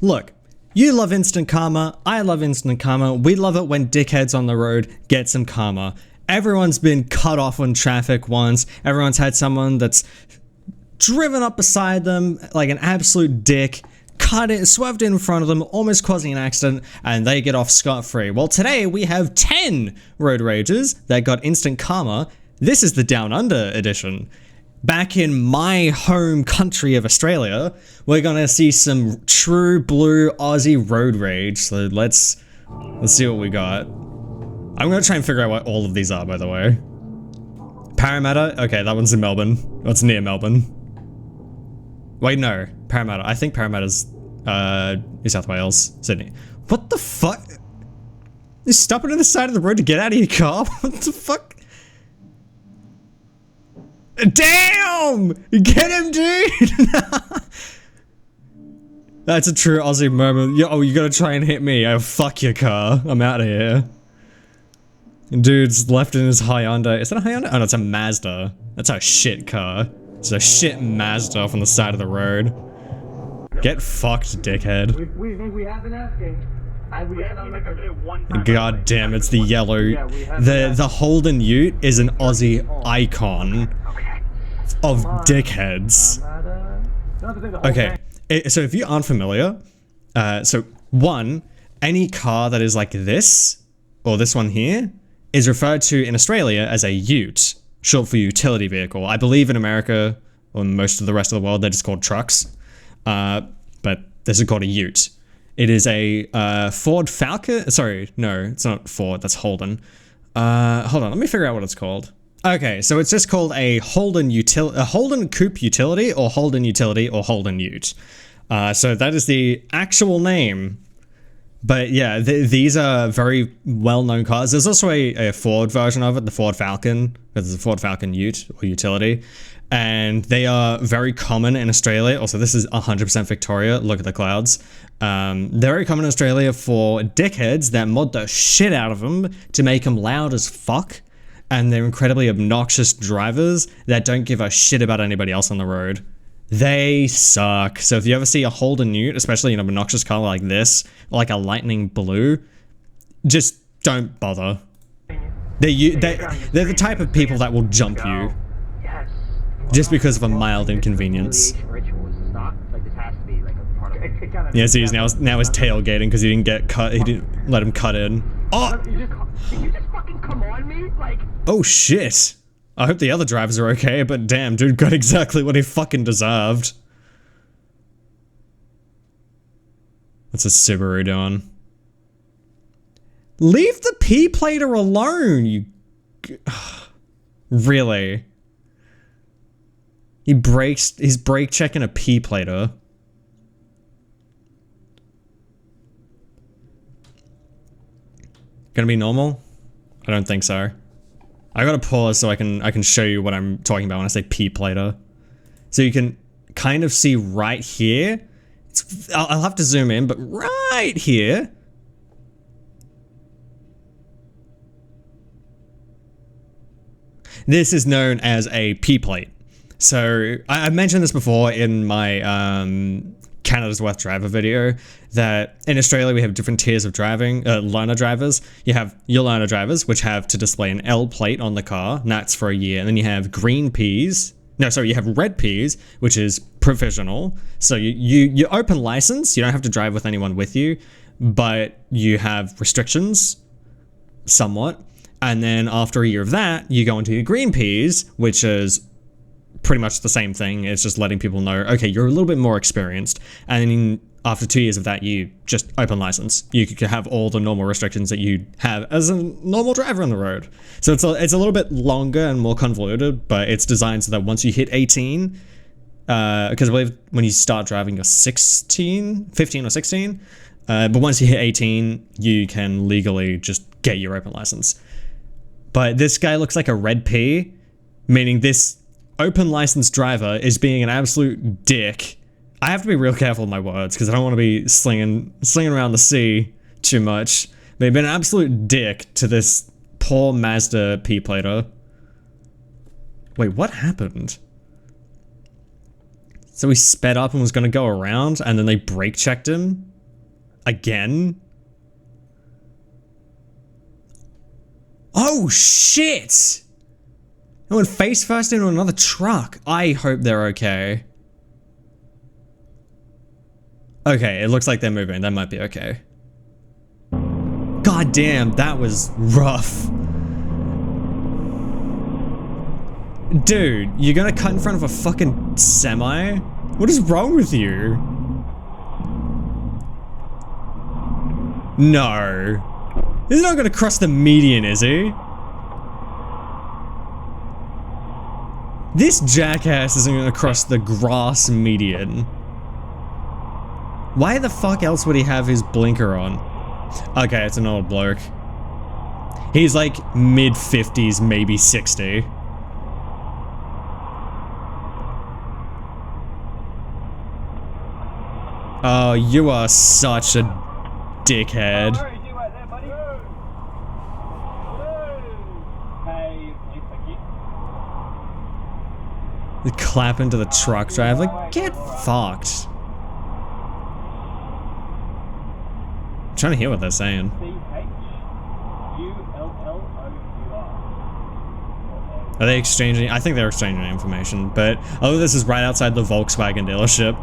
Look, you love instant karma, I love instant karma, we love it when dickheads on the road get some karma. Everyone's been cut off on traffic once, everyone's had someone that's driven up beside them like an absolute dick, cut it, swerved in front of them, almost causing an accident, and they get off scot-free. Well, today we have 10 road rages that got instant karma. This is the Down Under edition. Back in my home country of Australia, we're gonna see some true blue Aussie road rage. So let's see what we got. I'm gonna try and figure out what all of these are, by the way. Parramatta? Okay, that one's in Melbourne. That's near Melbourne. Wait, no. Parramatta. I think Parramatta's New South Wales, Sydney. What the fuck? You're stopping on the side of the road to get out of your car? What the fuck? Damn! Get him, dude! That's a true Aussie moment. Oh, you gotta try and hit me. Oh, fuck your car. I'm out of here. Dude's left in his Hyundai. Is that a Hyundai? Oh no, it's a Mazda. That's a shit car. It's a shit Mazda off on the side of the road. Get fucked, dickhead. We have been asking. God damn, it's the yellow. The Holden Ute is an Aussie icon of dickheads. Okay, so if you aren't familiar, so one, any car that is like this, or this one here, is referred to in Australia as a ute, short for utility vehicle. I believe in America, or most of the rest of the world, they're just called trucks. But this is called a ute. It is a Ford Falcon. Sorry, no, it's not Ford. That's Holden. Hold on, let me figure out what it's called. Okay, so it's just called a Holden Coupe Utility, or Holden Utility, or Holden Ute. So that is the actual name. But yeah, these are very well-known cars. There's also a Ford version of it, the Ford Falcon, because it's a Ford Falcon Ute or Utility, and they are very common in Australia. Also, this is 100% Victoria. Look at the clouds. They're very common in Australia for dickheads that mod the shit out of them to make them loud as fuck, and they're incredibly obnoxious drivers that don't give a shit about anybody else on the road. They suck. So if you ever see a Holden Ute, especially in an obnoxious color like this, like a lightning blue, just don't bother. They're the type of people that will jump you just because of a mild inconvenience. Yeah, see, he's now he's tailgating because he didn't get cut. He didn't let him cut in. Oh! Did you just fucking come on me? Like. Oh shit! I hope the other drivers are okay, but damn, dude got exactly what he fucking deserved. What's a Subaru doing? Leave the P-plater alone, you... Really? He's brake checking a P-plater. Gonna be normal? I don't think so. I gotta pause so I can show you what I'm talking about when I say P-plater. So you can kind of see right here. I'll have to zoom in, but right here. This is known as a P-plate. So I mentioned this before in my Canada's Worst Driver video, that in Australia we have different tiers of driving, learner drivers. You have your learner drivers, which have to display an L plate on the car, and that's for a year. And then you have green Ps. No, sorry, you have red Ps, which is provisional. So you open license, you don't have to drive with anyone with you, but you have restrictions, somewhat. And then after a year of that, you go into your green Ps, which is pretty much the same thing. It's just letting people know, okay, you're a little bit more experienced. And then after 2 years of that, you just open license. You could have all the normal restrictions that you have as a normal driver on the road. So it's a little bit longer and more convoluted, but it's designed so that once you hit 18, because I believe when you start driving, you're 15 or 16. But once you hit 18, you can legally just get your open license. But this guy looks like a red P, meaning this open license driver is being an absolute dick. I have to be real careful with my words because I don't want to be slinging around the sea too much. But he's been an absolute dick to this poor Mazda P-plater. Wait, what happened? So he sped up and was going to go around, and then they brake checked him? Again? Oh, shit! I went face first into another truck. I hope they're okay. Okay, it looks like they're moving. That might be okay. God damn, that was rough. Dude, you're gonna cut in front of a fucking semi? What is wrong with you? No. He's not gonna cross the median, is he? This jackass isn't gonna cross the grass median. Why the fuck else would he have his blinker on? Okay, it's an old bloke. He's like mid-50s, maybe 60. Oh, you are such a dickhead. The clap into the truck driver. Like, get fucked. I'm trying to hear what they're saying. Are they exchanging? I think they're exchanging information, but oh, this is right outside the Volkswagen dealership.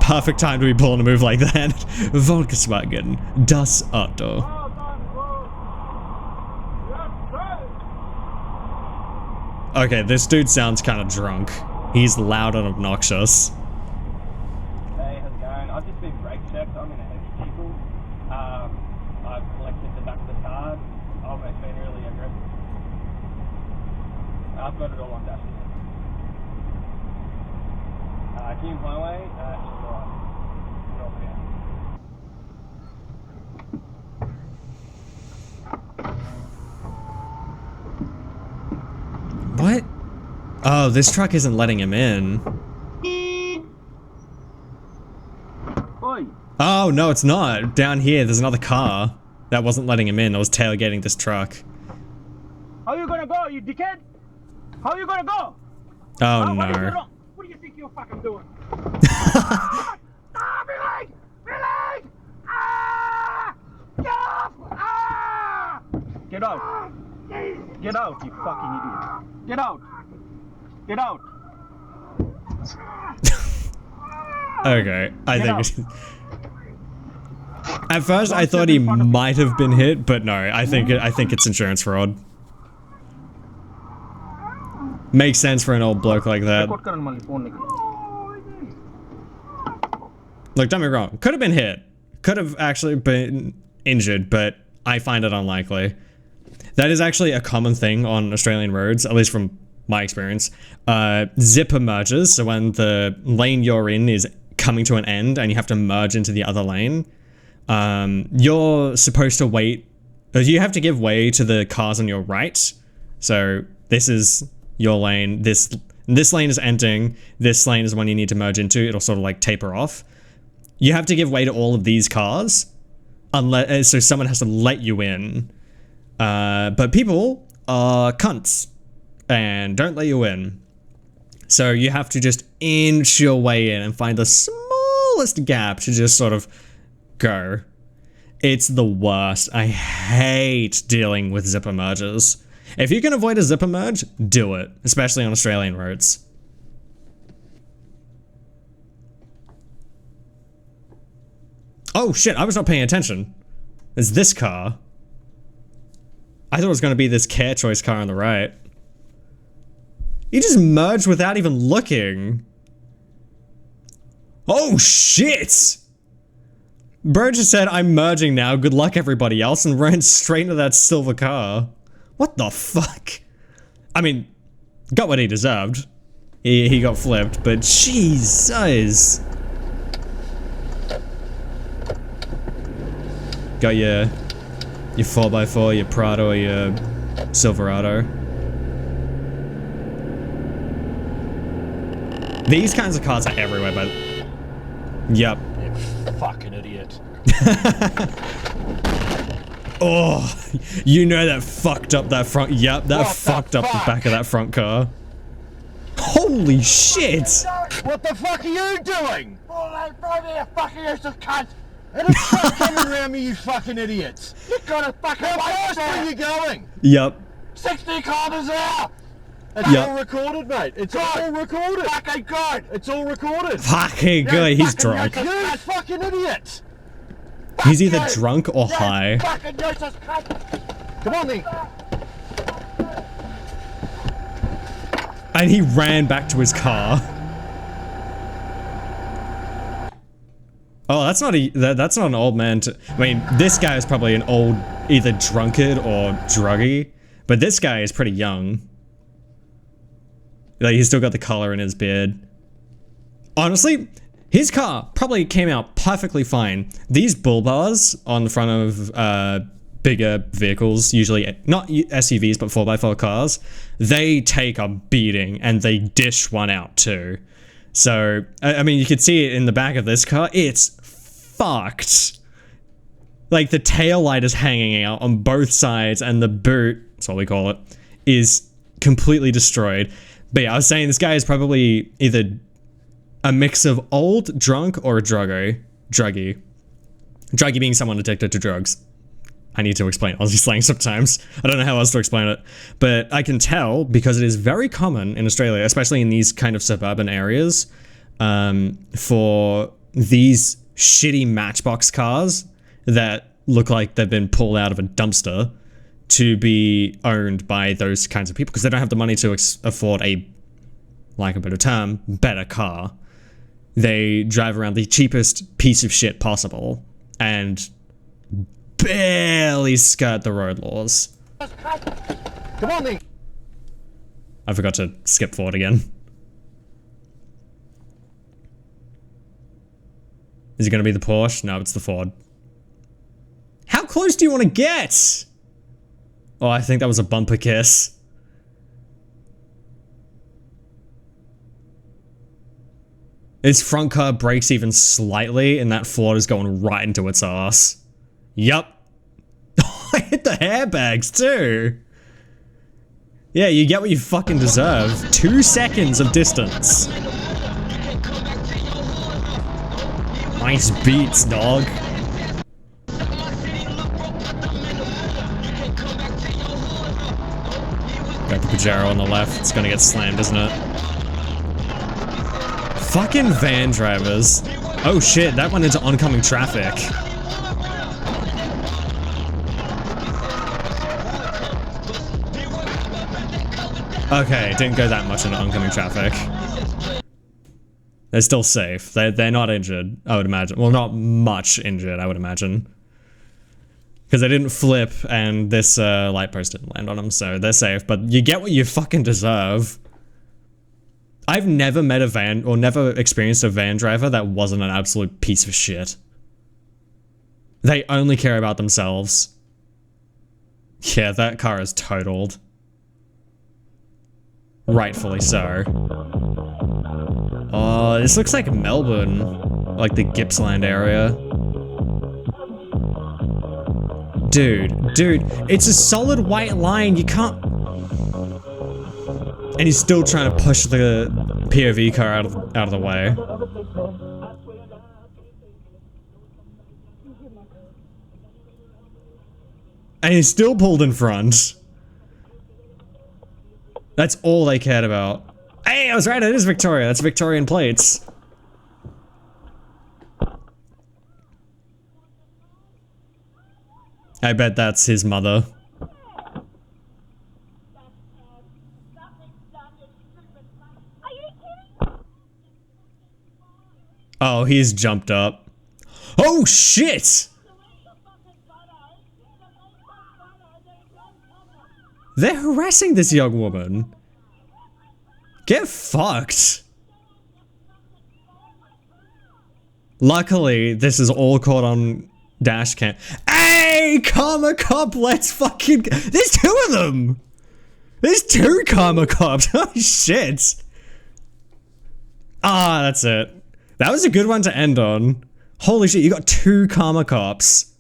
Perfect time to be pulling a move like that. Volkswagen, das Auto. Okay, this dude sounds kind of drunk. He's loud and obnoxious. Hey, how's it going? I've just been brake checked. I'm in a heavy vehicle. I've collected the back of the car. Oh, it's been really aggressive. I've got it all on dash. Can you my way? It's alright. What? Oh, this truck isn't letting him in. Oi. Oh, no, it's not. Down here, there's another car that wasn't letting him in. It was tailgating this truck. How you gonna go, you dickhead? How you gonna go? Oh, no. What do you think you're fucking doing? Relax! Relax! Get off! Get out. Get out, you fucking idiot. Get out. Get out. Okay, I think at first I thought he might have been hit, but no, I think it's insurance fraud. Makes sense for an old bloke like that. Look, don't get me wrong, could have been hit, could have actually been injured, but I find it unlikely. That is actually a common thing on Australian roads, at least from my experience. Zipper merges, so when the lane you're in is coming to an end and you have to merge into the other lane, you're supposed to wait, you have to give way to the cars on your right. So this is your lane, this lane is ending, this lane is one you need to merge into, it'll sort of like taper off. You have to give way to all of these cars, unless, so someone has to let you in. But people are cunts and don't let you in. So you have to just inch your way in and find the smallest gap to just sort of go. It's the worst. I hate dealing with zipper merges. If you can avoid a zipper merge, do it, especially on Australian roads. Oh shit, I was not paying attention. It's this car. I thought it was going to be this Care Choice car on the right. You just merged without even looking. Oh shit! Bro just said, I'm merging now, good luck everybody else, and ran straight into that silver car. What the fuck? I mean, got what he deserved. He got flipped, but Jesus. Got your 4x4, your Prado, or your Silverado. These kinds of cars are everywhere, but... Yep. You fucking idiot. Oh, you know that fucked up that front... Yep, that fucked up the back of that front car. Holy shit! What the fuck are you doing? Oh, I'm fucking useless cunt! And it's not coming around me, you fucking idiots. You gotta fucking How fast are you going? Yep. 60 kilometers an hour! It's Yep. all recorded, mate. It's all recorded. Fucking good! It's all recorded. Fucking good. He's drunk. You fucking idiots. He's either drunk or high. Fucking useless cunt! Come on then. And he ran back to his car. Oh, that's not an old man I mean, this guy is probably an old, either drunkard or druggy, but this guy is pretty young. Like, he's still got the collar in his beard. Honestly, his car probably came out perfectly fine. These bull bars on the front of bigger vehicles, usually not SUVs but 4x4 cars, they take a beating and they dish one out too. So, I mean, you could see it in the back of this car. It's fucked. Like, the tail light is hanging out on both sides, and the boot, that's what we call it, is completely destroyed. But yeah, I was saying this guy is probably either a mix of old, drunk, or a druggie. Druggie being someone addicted to drugs. I need to explain Aussie slang sometimes. I don't know how else to explain it. But I can tell, because it is very common in Australia, especially in these kind of suburban areas, for these shitty matchbox cars that look like they've been pulled out of a dumpster to be owned by those kinds of people, because they don't have the money to afford a, like a better term, better car. They drive around the cheapest piece of shit possible and barely skirt the road laws. Come on then. I forgot to skip forward again. Is it going to be the Porsche? No, it's the Ford. How close do you want to get? Oh, I think that was a bumper kiss. Its front car brakes even slightly, and that Ford is going right into its ass. Yup. I hit the airbags too. Yeah, you get what you fucking deserve. 2 seconds of distance. Nice beats, dog. Got the Pajero on the left. It's gonna get slammed, isn't it? Fucking van drivers. Oh shit, that went into oncoming traffic. Okay, didn't go that much into oncoming traffic. They're still safe. They're not injured, I would imagine. Well, not much injured, I would imagine. Because they didn't flip and this light post didn't land on them, so they're safe. But you get what you fucking deserve. I've never met a van, or never experienced a van driver that wasn't an absolute piece of shit. They only care about themselves. Yeah, that car is totaled. Rightfully so. Oh, this looks like Melbourne. Like the Gippsland area. Dude, it's a solid white line, you can't... And he's still trying to push the POV car out of the way. And he's still pulled in front. That's all they cared about. Hey, I was right, it is Victoria. That's Victorian plates. I bet that's his mother. Oh, he's jumped up. Oh, shit! They're harassing this young woman. Get fucked. Luckily, this is all caught on dash cam. Hey, Karma Cop, let's fucking... There's 2 of them! There's 2 Karma Cops. Oh, shit. Ah, that's it. That was a good one to end on. Holy shit, you got 2 Karma Cops.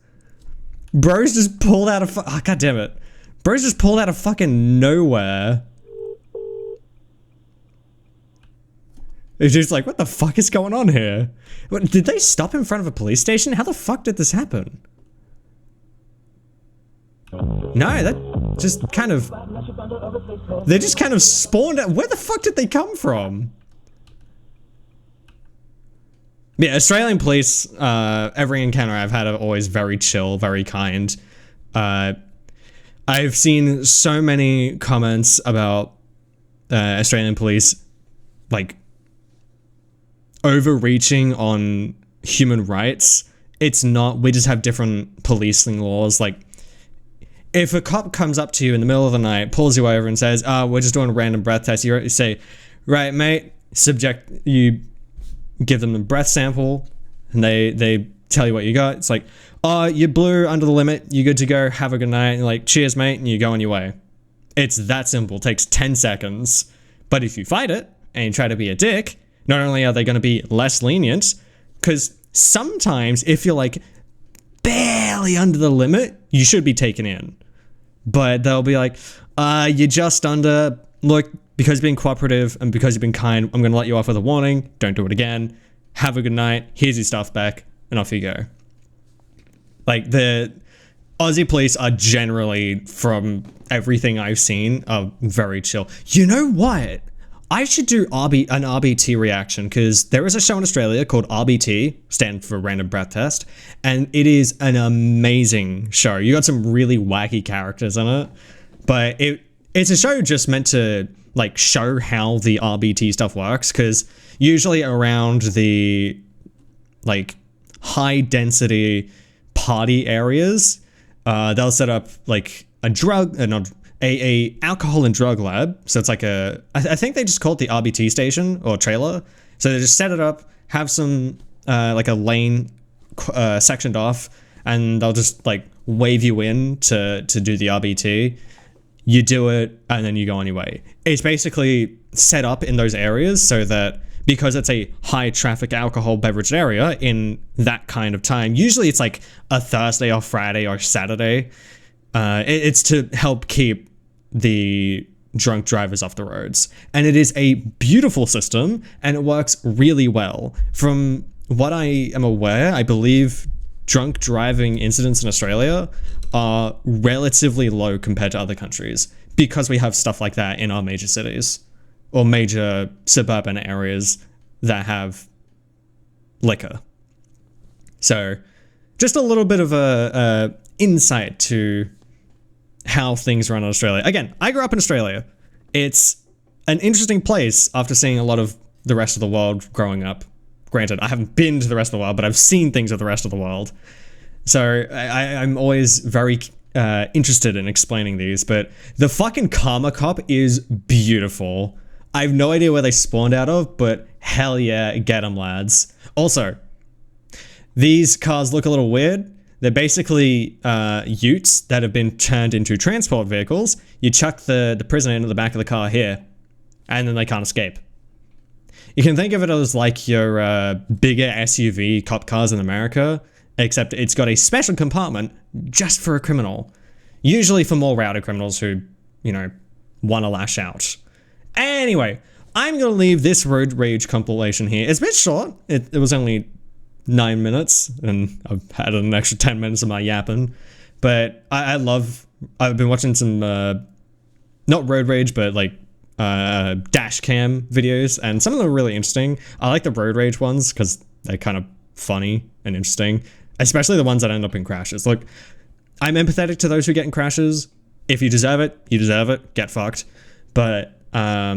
Bro's just pulled out of... Oh, god damn it. Bro's just pulled out of fucking nowhere. It's just like, what the fuck is going on here? What, did they stop in front of a police station? How the fuck did this happen? No, that just kind of... They just kind of spawned out. Where the fuck did they come from? Yeah, Australian police, every encounter I've had are always very chill, very kind. I've seen so many comments about Australian police, like, overreaching on human rights. It's not, we just have different policing laws. Like, if a cop comes up to you in the middle of the night, pulls you over and says, we're just doing a random breath test, you say, right, mate, you give them the breath sample, and they tell you what you got. It's like, oh, you blew under the limit, you're good to go, have a good night, and like, cheers, mate, and you go on your way. It's that simple. It takes 10 seconds. But if you fight it, and you try to be a dick, not only are they going to be less lenient, because sometimes if you're like barely under the limit, you should be taken in. But they'll be like, you're just under, look, because you've been cooperative and because you've been kind, I'm going to let you off with a warning. Don't do it again. Have a good night. Here's your stuff back. And off you go. Like, the Aussie police are generally, from everything I've seen, are very chill. You know what? I should do an RBT reaction, because there is a show in Australia called RBT, stand for Random Breath Test, and it is an amazing show. You got some really wacky characters in it, but it's a show just meant to like show how the RBT stuff works, because usually around the like high density party areas, they'll set up like a alcohol and drug lab. So it's like I think they just call it the RBT station or trailer. So they just set it up, have some like a lane sectioned off, and they'll just like wave you in to do the RBT. You do it, and then you go on your way. It's basically set up in those areas so that, because it's a high traffic alcohol beverage area in that kind of time, usually it's like a Thursday or Friday or Saturday, it's to help keep the drunk drivers off the roads. And it is a beautiful system, and it works really well. From what I am aware, I believe drunk driving incidents in Australia are relatively low compared to other countries, because we have stuff like that in our major cities or major suburban areas that have liquor. So just a little bit of a insight to how things run in Australia. Again, I grew up in Australia. It's an interesting place after seeing a lot of the rest of the world growing up. Granted, I haven't been to the rest of the world, but I've seen things of the rest of the world. So I'm always very interested in explaining these, but the fucking Karma Cop is beautiful. I have no idea where they spawned out of, but hell yeah, get them, lads. Also, these cars look a little weird. They're basically utes that have been turned into transport vehicles. You chuck the prisoner into the back of the car here, and then they can't escape. You can think of it as like your bigger SUV cop cars in America, except it's got a special compartment just for a criminal. Usually for more rowdy criminals who, you know, want to lash out. Anyway, I'm going to leave this road rage compilation here. It's a bit short. It was only 9 minutes, and I've had an extra 10 minutes of my yapping. But I've been watching some, not road rage, but like dash cam videos, and some of them are really interesting. I like the road rage ones because they're kind of funny and interesting, especially the ones that end up in crashes. Look, I'm empathetic to those who get in crashes. If you deserve it, you deserve it. Get fucked. But I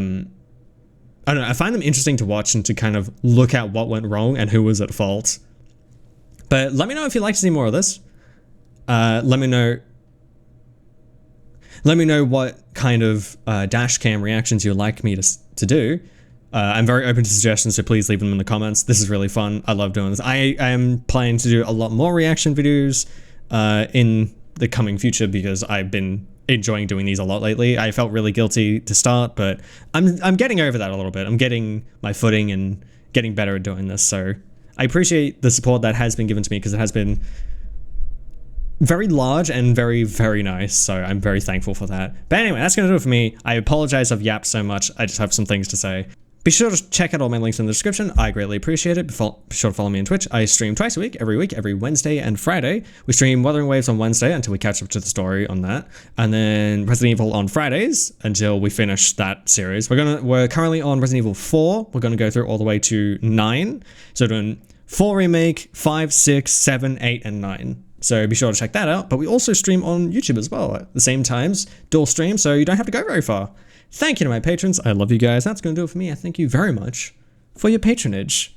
don't know, I find them interesting to watch and to kind of look at what went wrong and who was at fault. But let me know if you'd like to see more of this. Let me know what kind of dash cam reactions you'd like me to do. I'm very open to suggestions, so please leave them in the comments. This is really fun. I love doing this. I am planning to do a lot more reaction videos in the coming future, because I've been enjoying doing these a lot lately. I felt really guilty to start, but I'm getting over that a little bit. I'm getting my footing and getting better at doing this. So I appreciate the support that has been given to me, because it has been very large and very, very nice. So I'm very thankful for that. But anyway, that's going to do it for me. I apologize I've yapped so much. I just have some things to say. Be sure to check out all my links in the description. I greatly appreciate it. Be sure to follow me on Twitch. I stream twice a week, every Wednesday and Friday. We stream Wuthering Waves on Wednesday until we catch up to the story on that. And then Resident Evil on Fridays until we finish that series. We're currently on Resident Evil 4. We're going to go through all the way to 9. So doing 4 Remake, 5, 6, 7, 8, and 9. So be sure to check that out. But we also stream on YouTube as well at the same times. Dual stream, so you don't have to go very far. Thank you to my patrons. I love you guys. That's going to do it for me. I thank you very much for your patronage.